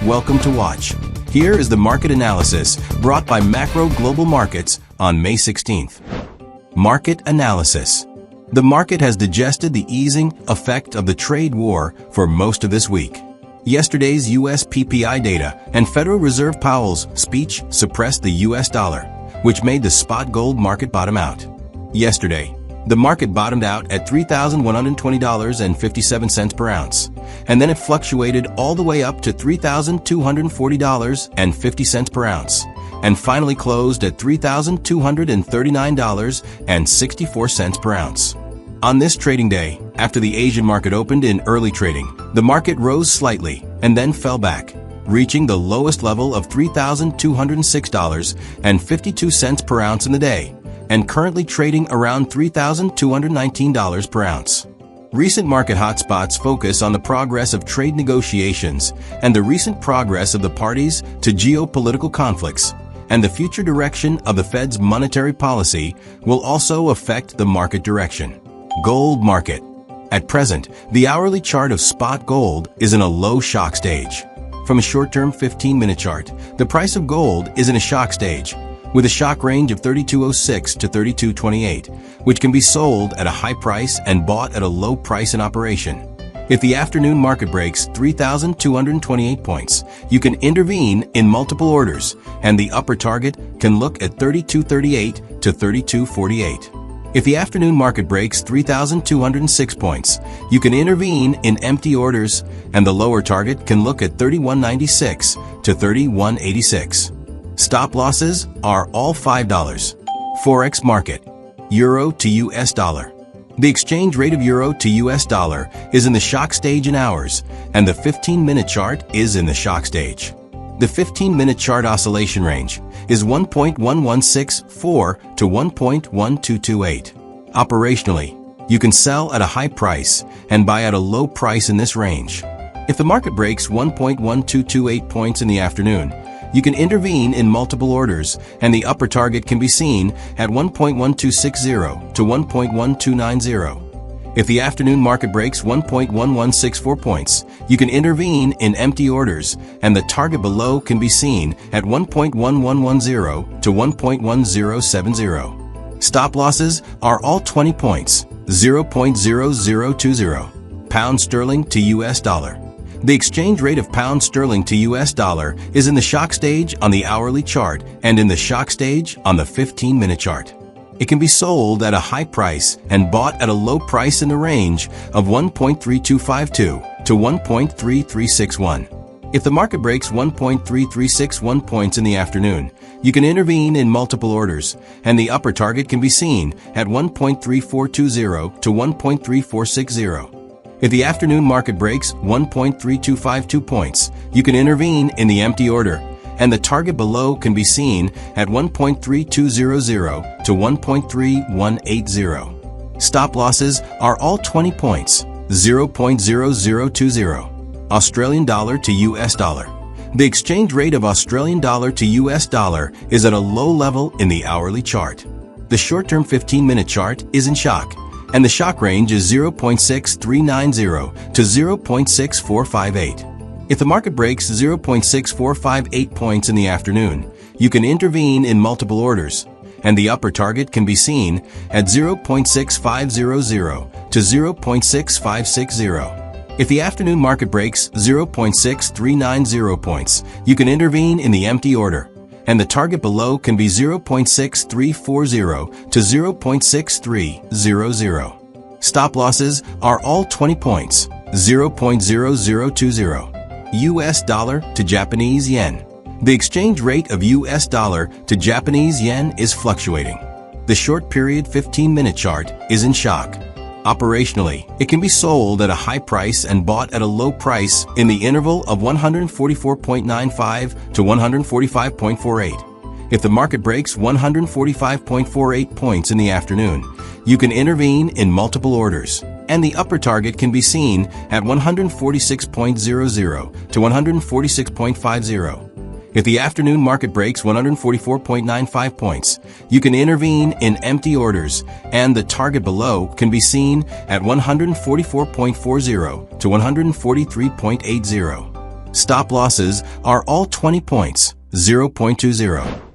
Welcome to Watch. Here is the market analysis brought by Macro Global Markets on May 16th. Market analysis. The market has digested the easing effect of the trade war for most of this week. Yesterday's U.S. PPI data and Federal Reserve Powell's speech suppressed the U.S. dollar, which made the spot gold market bottom out. Yesterday, the market bottomed out at $3,120.57 per ounce, and then it fluctuated all the way up to $3,240.50 per ounce, and finally closed at $3,239.64 per ounce. On this trading day, after the Asian market opened in early trading, the market rose slightly and then fell back, reaching the lowest level of $3,206.52 per ounce in the day, and currently trading around $3,219 per ounce. Recent market hotspots focus on the progress of trade negotiations and the recent progress of the parties to geopolitical conflicts, and the future direction of the Fed's monetary policy will also affect the market direction. Gold market. At present, the hourly chart of spot gold is in a low shock stage. From a short-term 15-minute chart, the price of gold is in a shock stage, with a shock range of $32.06 to $32.28, which can be sold at a high price and bought at a low price in operation. If the afternoon market breaks 3,228 points, you can intervene in multiple orders, and the upper target can look at $32.38 to $32.48. If the afternoon market breaks 3,206 points, you can intervene in empty orders, and the lower target can look at $31.96 to $31.86. Stop losses are all $5. Forex market. Euro to US dollar. The exchange rate of euro to US dollar is in the shock stage in hours, and the 15-minute chart is in the shock stage. The 15-minute chart oscillation range is 1.1164 to 1.1228. Operationally, you can sell at a high price and buy at a low price in this range. If the market breaks 1.1228 points in the afternoon, you can intervene in multiple orders, and the upper target can be seen at 1.1260 to 1.1290. If the afternoon market breaks 1.1164 points, you can intervene in empty orders, and the target below can be seen at 1.1110 to 1.1070. Stop losses are all 20 points, 0.0020. Pound sterling to US dollar. The exchange rate of pound sterling to US dollar is in the shock stage on the hourly chart and in the shock stage on the 15-minute chart. It can be sold at a high price and bought at a low price in the range of 1.3252 to 1.3361. If the market breaks 1.3361 points in the afternoon, you can intervene in multiple orders, and the upper target can be seen at 1.3420 to 1.3460. If the afternoon market breaks 1.3252 points, you can intervene in the empty order, and the target below can be seen at 1.3200 to 1.3180. Stop losses are all 20 points, 0.0020. Australian dollar to US dollar. The exchange rate of Australian dollar to US dollar is at a low level in the hourly chart. The short-term 15-minute chart is in shock, and the shock range is 0.6390 to 0.6458. If the market breaks 0.6458 points in the afternoon, you can intervene in multiple orders, and the upper target can be seen at 0.6500 to 0.6560. If the afternoon market breaks 0.6390 points, you can intervene in the empty order, and the target below can be 0.6340 to 0.6300. Stop losses are all 20 points, 0.0020. US dollar to Japanese yen. The exchange rate of US dollar to Japanese yen is fluctuating. The short period 15-minute chart is in shock. Operationally, it can be sold at a high price and bought at a low price in the interval of 144.95 to 145.48. If the market breaks 145.48 points in the afternoon, you can intervene in multiple orders, and the upper target can be seen at 146.00 to 146.50. If the afternoon market breaks 144.95 points, you can intervene in empty orders, and the target below can be seen at 144.40 to 143.80. Stop losses are all 20 points, 0.20.